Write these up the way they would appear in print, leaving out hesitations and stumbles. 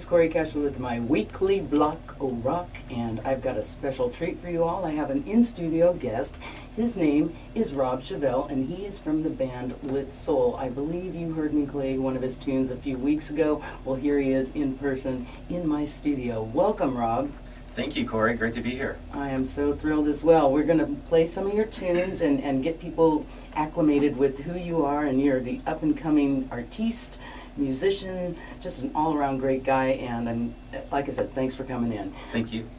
host, Corey Cashel, with my weekly block o' rock, and I've got a special treat for you all. I have an in-studio guest. His name is Rob Chevelle, and he is from the band Lit Soul. I believe you heard me play one of his tunes a few weeks ago. Well, here he is in person in my studio. Welcome, Rob. Thank you, Corey. Great to be here. I am so thrilled as well. We're going to play some of your tunes and get people acclimated with who you are, and you're the up-and-coming artiste, musician, just an all-around great guy, and like I said, thanks for coming in. Thank you.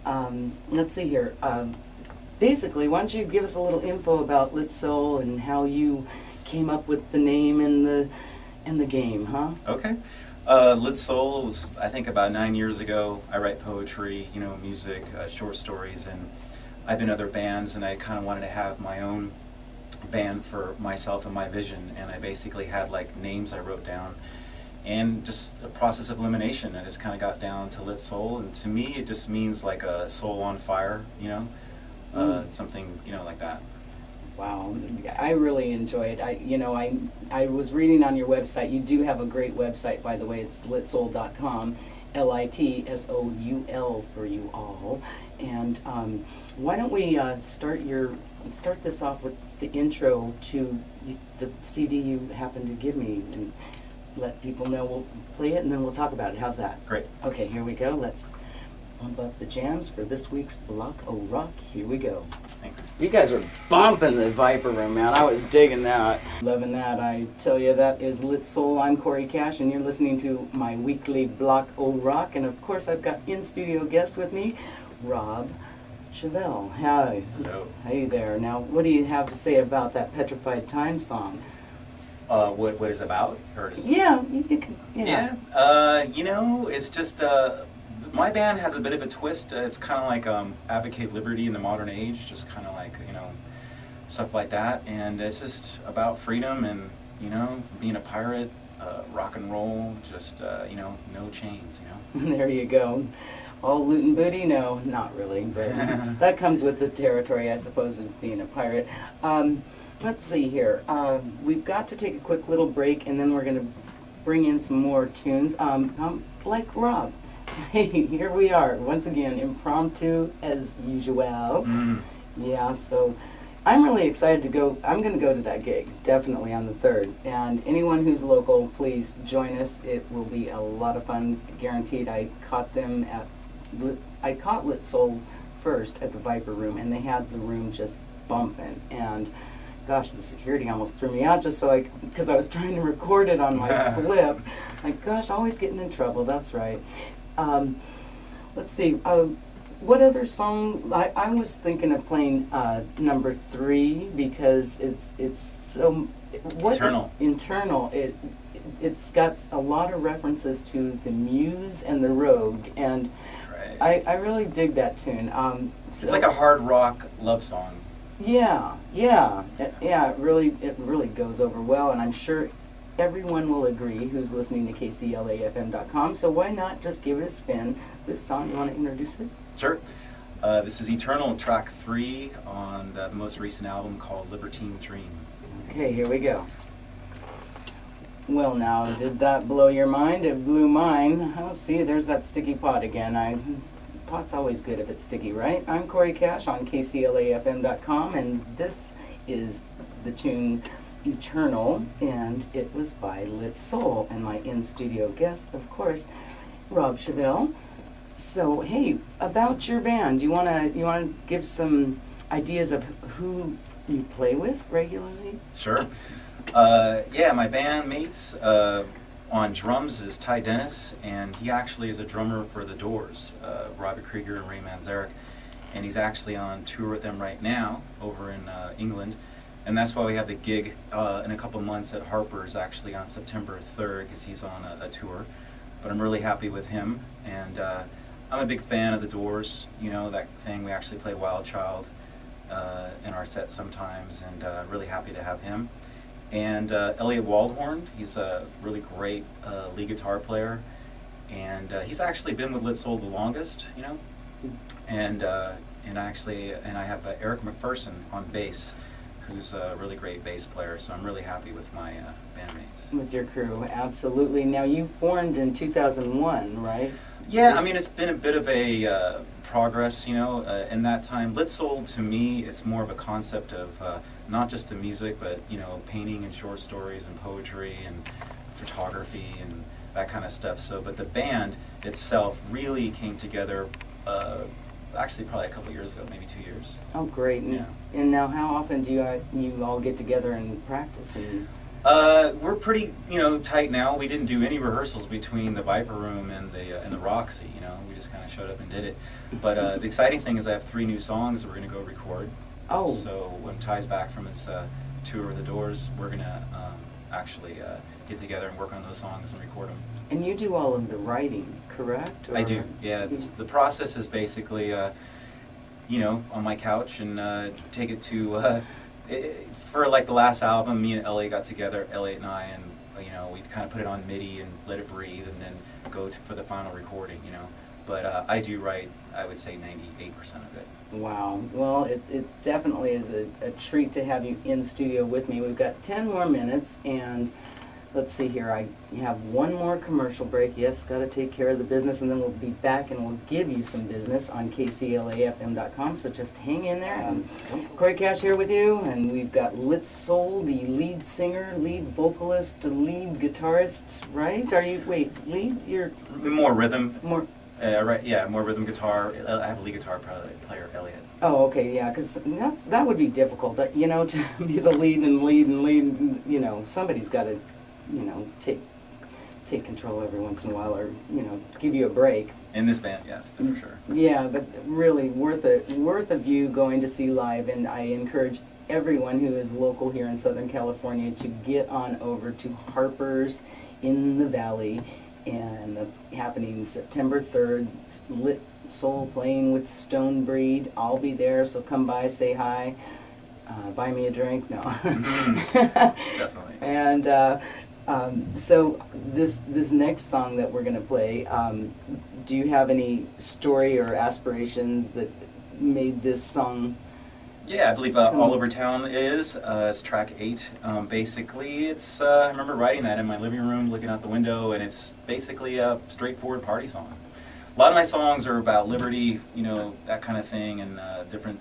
Let's see here. Basically, why don't you give us a little info about Lit Soul and how you came up with the name and the game, huh? Okay. Lit Soul was, I think, about 9 years ago. I write poetry, music, short stories, and I've been in other bands, and I kind of wanted to have my own band for myself and my vision, and I basically had like names I wrote down, and just a process of elimination. I just kind of got down to Lit Soul, and to me it just means like a soul on fire, something like that. Wow, I really enjoy it. I was reading on your website. You do have a great website, by the way. It's litsoul.com, LITSOUL for you all. And why don't we start this off with the intro to the CD you happen to give me, and let people know. We'll play it and then we'll talk about it. How's that? Great. Okay, here we go. Let's bump up the jams for this week's Block o' Rock. Here we go. Thanks. You guys are bumping the Viper Room, man. I was digging that. Loving that. I tell you, that is Lit Soul. I'm Corey Cash, and you're listening to my weekly Block o' Rock. And of course, I've got in-studio guest with me, Rob Chevelle. Hi. Hello. Hey there. Now, what do you have to say about that Petrified Time song? What is it about? Or just... Yeah, you can. Yeah. It's just my band has a bit of a twist. It's kind of like advocate liberty in the modern age, just kind of like stuff like that. And it's just about freedom and being a pirate, rock and roll, just no chains. There you go. All loot and booty? No, not really, but that comes with the territory, I suppose, of being a pirate. Let's see here. We've got to take a quick little break, and then we're going to bring in some more tunes. Like Rob. Hey, here we are, once again, impromptu as usual. Yeah, so I'm really excited to go. I'm going to go to that gig, definitely on the 3rd. And anyone who's local, please join us. It will be a lot of fun, guaranteed. I caught Lit Soul first at the Viper Room, and they had the room just bumping. And gosh, the security almost threw me out because I was trying to record it on my flip. Like, gosh, always getting in trouble. That's right. Let's see. What other song? I was thinking of playing number 3 because it's so Internal. Internal. It's got a lot of references to the Muse and the Rogue, and I really dig that tune. It's like a hard rock love song. Yeah. It really goes over well, and I'm sure everyone will agree who's listening to KCLA.FM.com. So why not just give it a spin? This song, you want to introduce it? Sure. This is Eternal, track 3 on the most recent album called Libertine Dream. Okay, here we go. Well, now, did that blow your mind? It blew mine. Oh, see, there's that sticky pot again. Pot's always good if it's sticky, right? I'm Corey Cash on KCLA.FM.com, and this is the tune Eternal, and it was by Lit Soul, and my in-studio guest, of course, Rob Chevelle. So, hey, about your band, you wanna give some ideas of who you play with regularly? Sure. My bandmates on drums is Ty Dennis, and he actually is a drummer for The Doors, Robert Krieger and Ray Manzarek, and he's actually on tour with them right now over in England. And that's why we have the gig in a couple months at Harper's, actually on September 3rd, because he's on a tour. But I'm really happy with him, and I'm a big fan of The Doors. That thing, we actually play Wild Child in our set sometimes, and really happy to have him. And Elliot Waldhorn, he's a really great lead guitar player, and he's actually been with Lit Soul the longest, And I have Eric McPherson on bass, who's a really great bass player, so I'm really happy with my bandmates. With your crew, absolutely. Now, you formed in 2001, right? Yeah, This- I mean, it's been a bit of a progress, in that time. Lit Soul, to me, it's more of a concept of not just the music, but, painting and short stories and poetry and photography and that kind of stuff. So, but the band itself really came together, actually probably a couple years ago, maybe 2 years. Oh, great. Yeah. And now how often do you all get together and practice? And We're pretty, tight now. We didn't do any rehearsals between the Viper Room and the Roxy. We just kind of showed up and did it. But the exciting thing is I have 3 new songs that we're going to go record. Oh. So when Ty's back from his tour of the Doors, we're going to actually get together and work on those songs and record them. And you do all of the writing, correct? I do. Yeah. The process is basically, on my couch and take it to. For like the last album, me and Elliot got together, Elliot and I, and we kind of put it on MIDI and let it breathe, and then go for the final recording. But I do write, I would say 98% of it. Wow. Well, it definitely is a treat to have you in studio with me. We've got 10 more minutes, and let's see here. I have one more commercial break. Yes, got to take care of the business, and then we'll be back and we'll give you some business on KCLAFM.com. So just hang in there. Corey Cash here with you, and we've got Lit Soul, the lead singer, lead vocalist, lead guitarist, right? Wait, lead? You're More rhythm. more. Right, yeah, more rhythm guitar. I have a lead guitar player, Elliot. Oh, okay, yeah, because that would be difficult, to be the lead and lead and lead. Somebody's got to, take control every once in a while, or give you a break. In this band, yes, for sure. Yeah, but really worth a view going to see live, and I encourage everyone who is local here in Southern California to get on over to Harper's in the Valley, and that's happening September 3rd. It's Lit Soul playing with Stone Breed. I'll be there, so come by, say hi, buy me a drink. No. Definitely. And so this next song that we're going to play, do you have any story or aspirations that made this song? Yeah, I believe All Over Town is. It's track 8. Basically, it's I remember writing that in my living room, looking out the window, and it's basically a straightforward party song. A lot of my songs are about liberty, that kind of thing, and different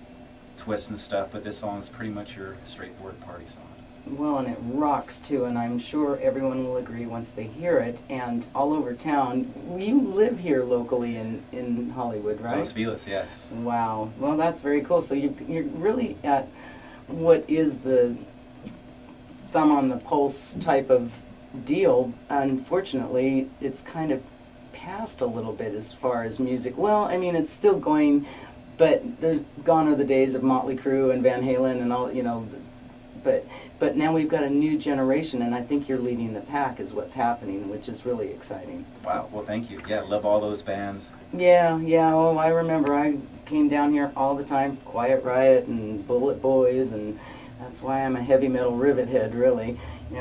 twists and stuff, but this song is pretty much your straightforward party song. Well, and it rocks too, and I'm sure everyone will agree once they hear it. And All Over Town, you live here locally in Hollywood, right? Los Feliz, yes. Wow. Well, that's very cool. So you're really at what is the thumb on the pulse type of deal. Unfortunately, it's kind of past a little bit as far as music. Well, I mean, it's still going, but there's gone are the days of Motley Crue and Van Halen and all, but now we've got a new generation, and I think you're leading the pack is what's happening, which is really exciting. Wow, well, thank you. Yeah, love all those bands. Yeah, oh, I remember I came down here all the time, Quiet Riot and Bullet Boys, and that's why I'm a heavy metal rivet head, really.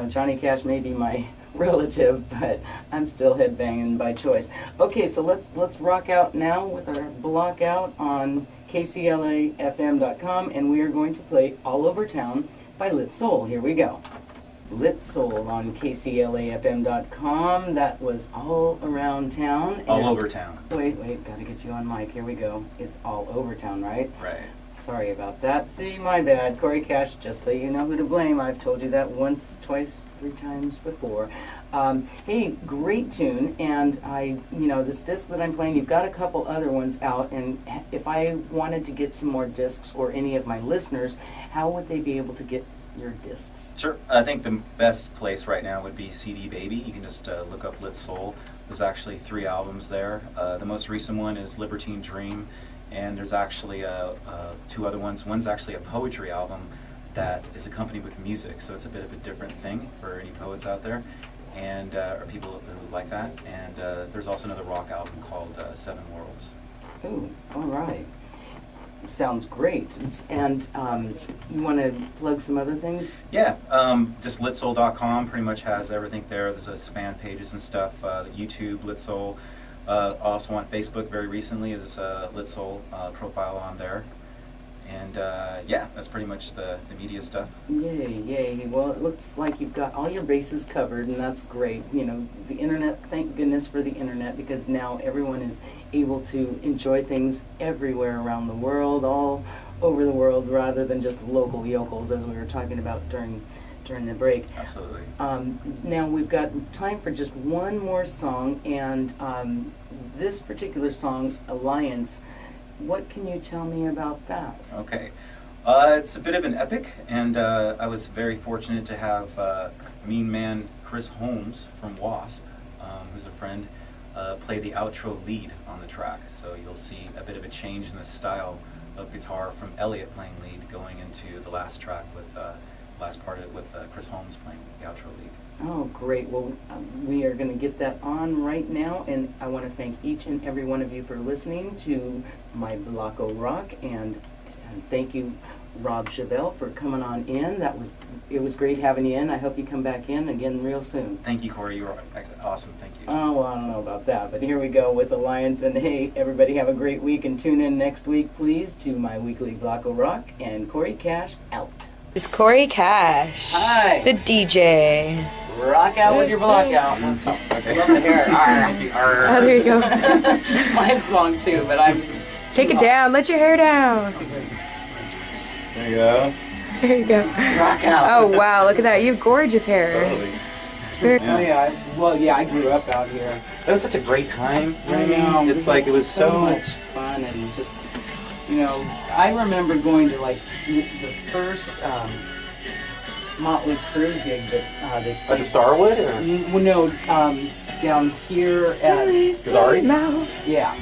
Johnny Cash may be my relative, but I'm still headbanging by choice. Okay, so let's rock out now with our block out on KCLAFM.com, and we are going to play All Over Town by Lit Soul. Here we go. Lit Soul on KCLAFM.com. That was All Around Town. All Over Town. Wait, gotta get you on mic. Here we go. It's All Over Town, right? Right. Sorry about that. See, my bad. Corey Cash, just so you know who to blame. I've told you that once, twice, 3 times before. Hey, great tune, and this disc that I'm playing, you've got a couple other ones out, and if I wanted to get some more discs, or any of my listeners, how would they be able to get your discs? Sure. I think the best place right now would be CD Baby. You can just look up Lit Soul. There's actually 3 albums there. The most recent one is Libertine Dream, and there's actually 2 other ones. One's actually a poetry album that is accompanied with music, so it's a bit of a different thing for any poets out there, and or people who like that. And there's also another rock album called 7 Worlds. Ooh, all right. Sounds great. And you want to plug some other things? Yeah, just litsoul.com pretty much has everything there. There's fan pages and stuff. YouTube, Lit Soul. Also on Facebook very recently is Lit Soul profile on there. And And yeah, that's pretty much the media stuff. Yay, yay. Well, it looks like you've got all your bases covered, and that's great. You know, the internet, thank goodness for the internet, because now everyone is able to enjoy things everywhere around the world, all over the world, rather than just local yokels, as we were talking about during the break. Absolutely. Now we've got time for just one more song, and this particular song, Alliance, what can you tell me about that? Okay. It's a bit of an epic, and I was very fortunate to have Mean Man Chris Holmes from Wasp, who's a friend, play the outro lead on the track. So you'll see a bit of a change in the style of guitar from Elliot playing lead going into the last track with last part of it with Chris Holmes playing the outro lead. Oh, great. Well, we are going to get that on right now, and I want to thank each and every one of you for listening to my Blocko Rock, and thank you, Rob Chevelle, for coming on in. It was great having you in. I hope you come back in again real soon. Thank you, Corey. You were awesome. Thank you. Oh, well, I don't know about that, but here we go with Alliance, and hey, everybody have a great week, and tune in next week, please, to my weekly Blocko Rock, and Corey Cash out. It's Corey Cash. Hi. The DJ. Rock out with your block out. Let's Okay. love the hair. Oh, there you go. Mine's long too, but I'm Take it down. Let your hair down. There you go. There you go. rock out. Oh, wow. Look at that. You have gorgeous hair. Totally. Oh, yeah. I grew up out here. It was such a great time. I know. It's like it was so much fun, and just, you know, I remember going to like the first Motley Crue gig that they played. Like the Starwood, or Well, no, down here Stories at in my mouth. yeah.